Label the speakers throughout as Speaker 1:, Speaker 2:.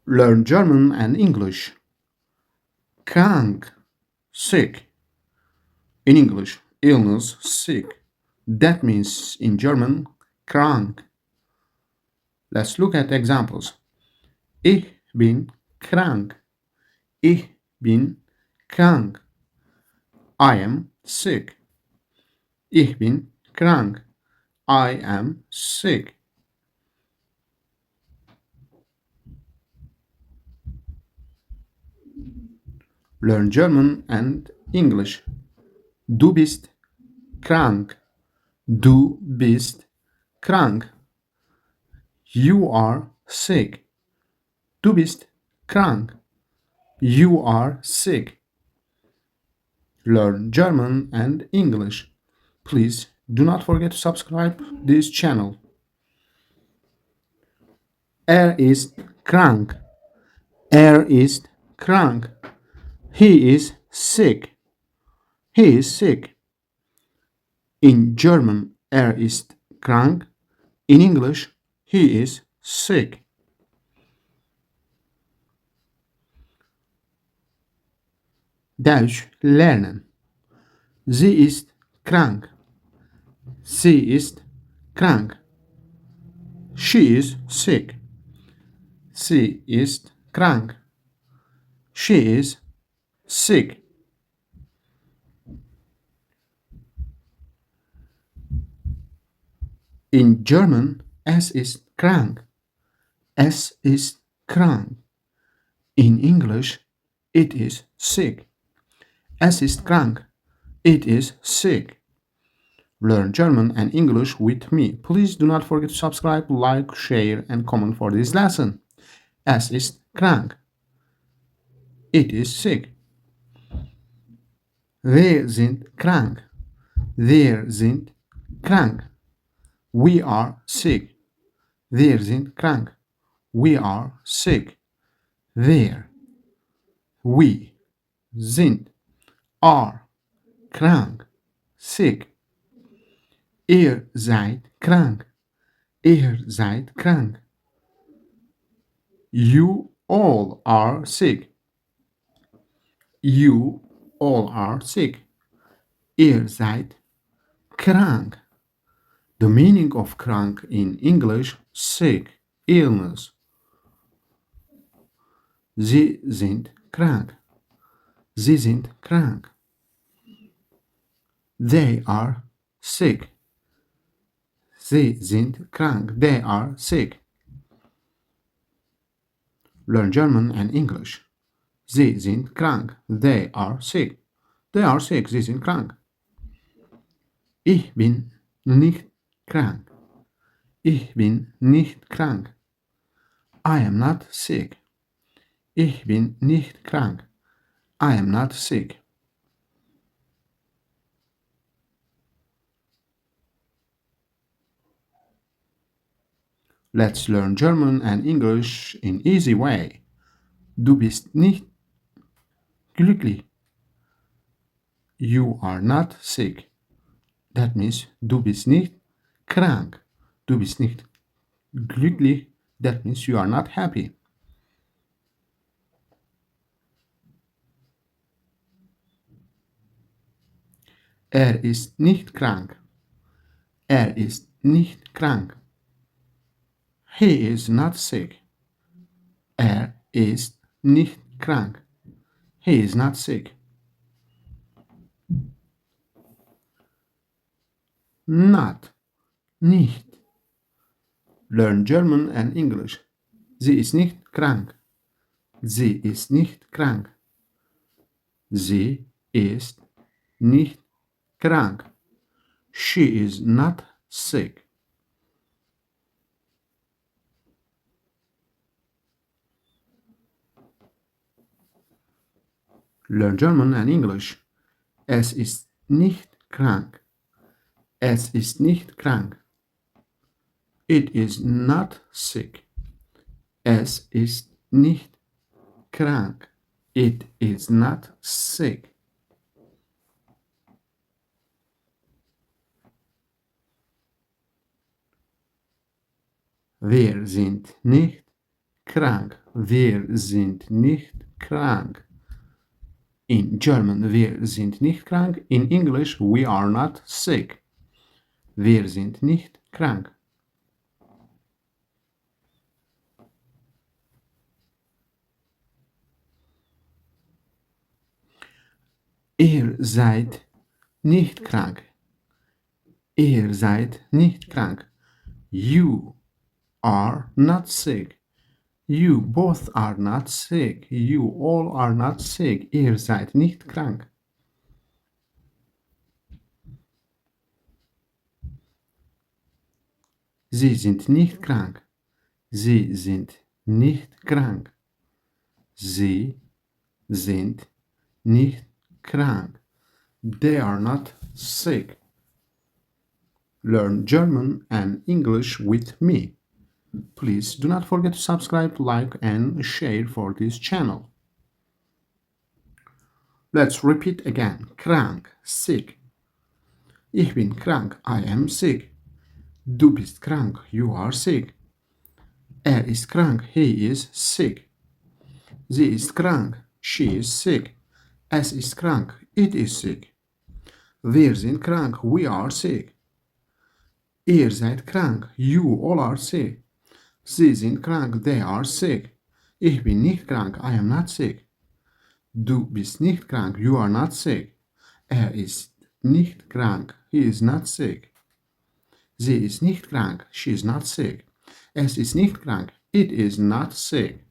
Speaker 1: Learn German and English. Krank, sick. In English, illness, sick. That means in German, krank. Let's look at examples. Ich bin krank. Ich bin krank. I am sick. Ich bin krank. I am sick. Learn German and English. Du bist krank. Du bist krank. You are sick. Du bist krank. You are sick. Learn German and English. Please do not forget to subscribe this channel. Er ist krank. Er ist krank. He is sick. He is sick. In German, er ist krank. In English, he is sick. Deutsch lernen. Sie ist krank. Sie ist krank. She is sick. Sie ist krank. She is sick. In German, es ist krank. Es ist krank. In English, it is sick. Es ist krank. It is sick. Learn German and English with me. Please do not forget to subscribe, like, share, and comment for this lesson. Es ist krank. It is sick. Wir sind krank. Wir sind krank. We are sick. Wir sind krank. We are sick. Wir. We. Sind. Are. Krank. Sick. Ihr seid krank. Ihr seid krank. You all are sick. You all are sick. Ihr seid krank. The meaning of krank in English, sick, illness. Sie sind krank. Sie sind krank. They are sick. Sie sind krank. They are sick. Learn German and English. Sie sind krank. They are sick. They are sick. Sie sind krank. Ich bin nicht krank. Ich bin nicht krank. I am not sick. Ich bin nicht krank. I am not sick. Let's learn German and English in easy way. Du bist nicht glücklich. You are not sick. That means du bist nicht krank. Du bist nicht glücklich. That means you are not happy. Er ist nicht krank. Er ist nicht krank. He is not sick. Er ist nicht krank. He is not sick. Not. Nicht. Learn German and English. Sie ist nicht krank. Sie ist nicht krank. Sie ist nicht krank. She is not sick. Learn German and English. Es ist nicht krank. Es ist nicht krank. It is not sick. Es ist nicht krank. It is not sick. Wir sind nicht krank. Wir sind nicht krank. In German, wir sind nicht krank. In English, we are not sick. Wir sind nicht krank. Ihr seid nicht krank. Ihr seid nicht krank. You are not sick. You both are not sick. You all are not sick. Ihr seid nicht krank. Sie sind nicht krank. Sie sind nicht krank. Sie sind nicht krank. They are not sick. Learn German and English with me. Please do not forget to subscribe, like and share for this channel. Let's repeat again. Krank, sick. Ich bin krank, I am sick. Du bist krank, you are sick. Er ist krank, he is sick. Sie ist krank, she is sick. Es ist krank, it is sick. Wir sind krank, we are sick. Ihr seid krank, you all are sick. Sie sind krank, they are sick. Ich bin nicht krank, I am not sick. Du bist nicht krank, you are not sick. Er ist nicht krank, he is not sick. Sie ist nicht krank, she is not sick. Es ist nicht krank, it is not sick.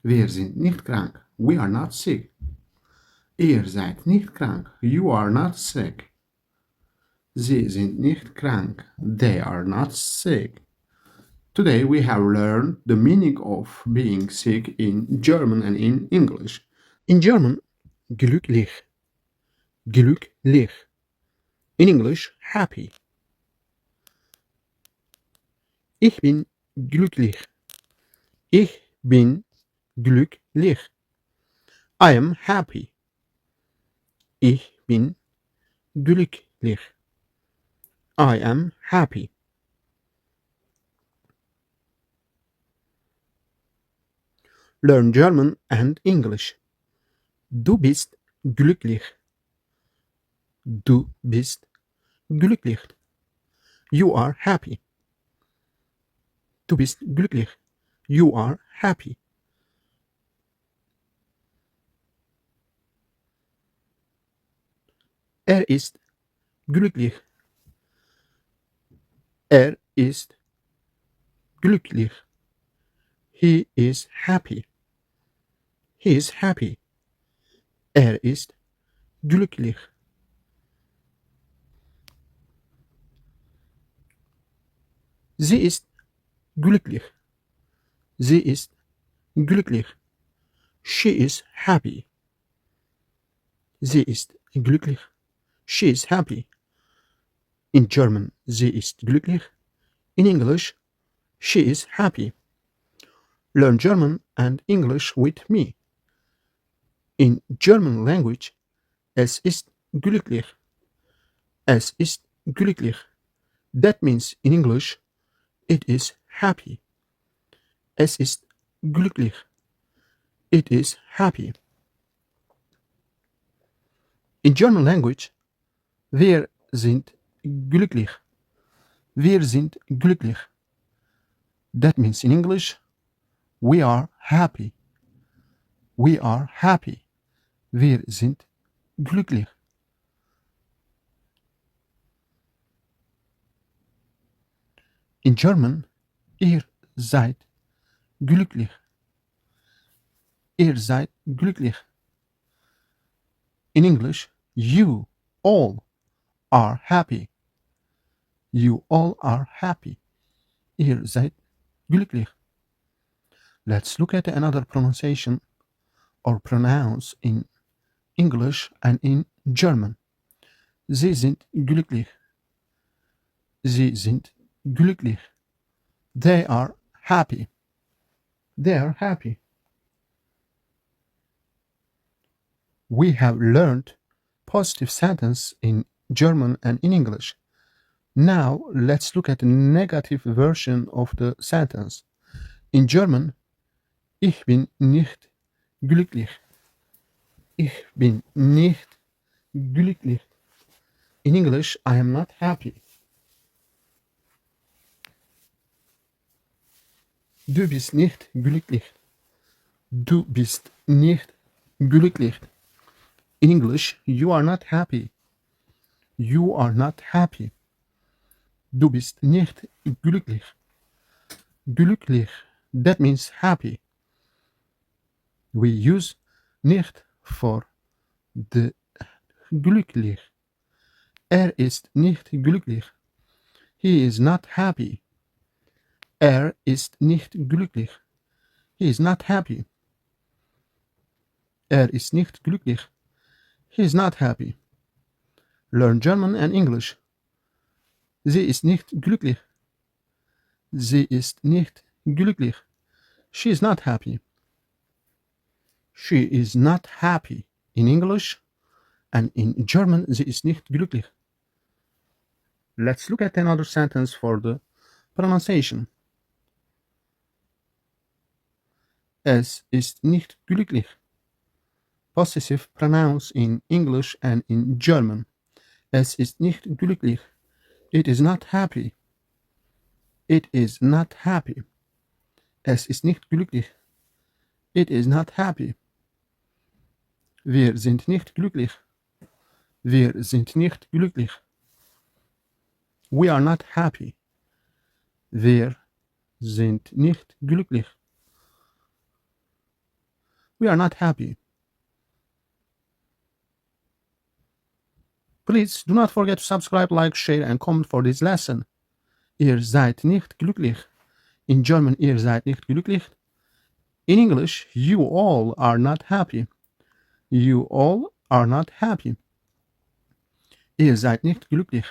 Speaker 1: Wir sind nicht krank, we are not sick. Ihr seid nicht krank, you are not sick. Sie sind nicht krank, they are not sick. Today we have learned the meaning of being sick in German and in English. In German, glücklich, glücklich. In English, happy. Ich bin glücklich. Ich bin glücklich. I am happy. Ich bin glücklich. I am happy. Learn German and English. Du bist glücklich. Du bist glücklich. You are happy. Du bist glücklich. You are happy. Er ist glücklich. Er ist glücklich. He is happy. He is happy. Er ist glücklich. Sie ist glücklich. Sie ist glücklich. She is happy. Sie ist glücklich. She is happy. In German, sie ist glücklich. In English, she is happy. Learn German and English with me. In German language, es ist glücklich. Es ist glücklich. That means in English, it is happy. Es ist glücklich. It is happy. In German language, wir sind glücklich. Wir sind glücklich. That means in English, we are happy. We are happy. Wir sind glücklich. In German, ihr seid glücklich. Ihr seid glücklich. In English, you all are happy. You all are happy. Ihr seid glücklich. Let's look at another pronunciation or pronounce in English and in German. Sie sind glücklich. Sie sind glücklich. They are happy. They are happy. We have learned positive sentence in German and in English. Now let's look at the negative version of the sentence. In German, ich bin nicht glücklich. Ich bin nicht glücklich. In English, I am not happy. Du bist nicht glücklich. Du bist nicht glücklich. In English, you are not happy. You are not happy. Du bist nicht glücklich. Glücklich, that means happy. We use nicht for the glücklich. Ist nicht glücklich. He is not happy. Ist nicht glücklich. He is not happy. Ist nicht glücklich. He is not happy. Learn German and English. Sie ist nicht glücklich. Sie ist nicht glücklich. She is not happy. She is not happy. In English and in German, sie ist nicht glücklich. Let's look at another sentence for the pronunciation. Es ist nicht glücklich. Possessive pronouns in English and in German. Es ist nicht glücklich. It is not happy. It is not happy. Es ist nicht glücklich. It is not happy. Wir sind nicht glücklich. Wir sind nicht glücklich. We are not happy. Wir sind nicht glücklich. We are not happy. Please do not forget to subscribe, like, share and comment for this lesson. Ihr seid nicht glücklich. In German, ihr seid nicht glücklich. In English, you all are not happy. You all are not happy. Ihr seid nicht glücklich.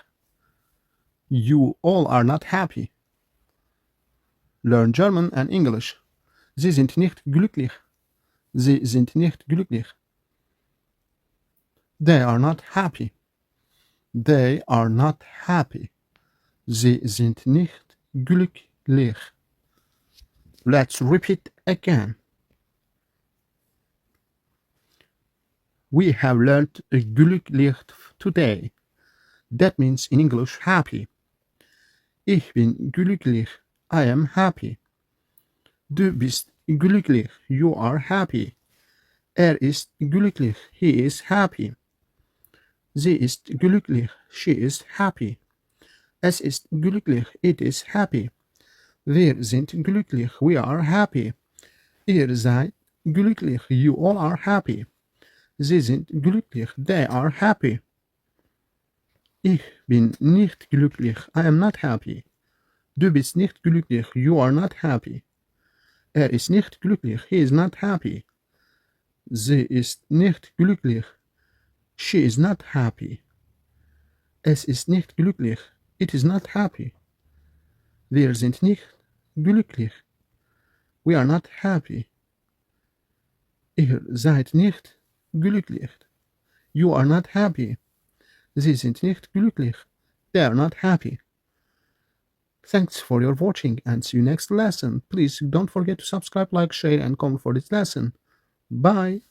Speaker 1: You all are not happy. Learn German and English. Sie sind nicht glücklich. Sie sind nicht glücklich. They are not happy. They are not happy. Sie sind nicht glücklich. Let's repeat again. We have learned glücklich today. That means in English happy. Ich bin glücklich. I am happy. Du bist glücklich. You are happy. Ist glücklich. He is happy. Sie ist glücklich. She is happy. Es ist glücklich. It is happy. Wir sind glücklich. We are happy. Ihr seid glücklich. You all are happy. Sie sind glücklich. They are happy. Ich bin nicht glücklich. I am not happy. Du bist nicht glücklich. You are not happy. Ist nicht glücklich. He is not happy. Sie ist nicht glücklich. She is not happy. Es ist nicht glücklich. It is not happy. Wir sind nicht glücklich. We are not happy. Ihr seid nicht glücklich. You are not happy. Sie sind nicht glücklich. They are not happy. Thanks for your watching and see you next lesson. Please don't forget to subscribe, like, share and comment for this lesson. Bye.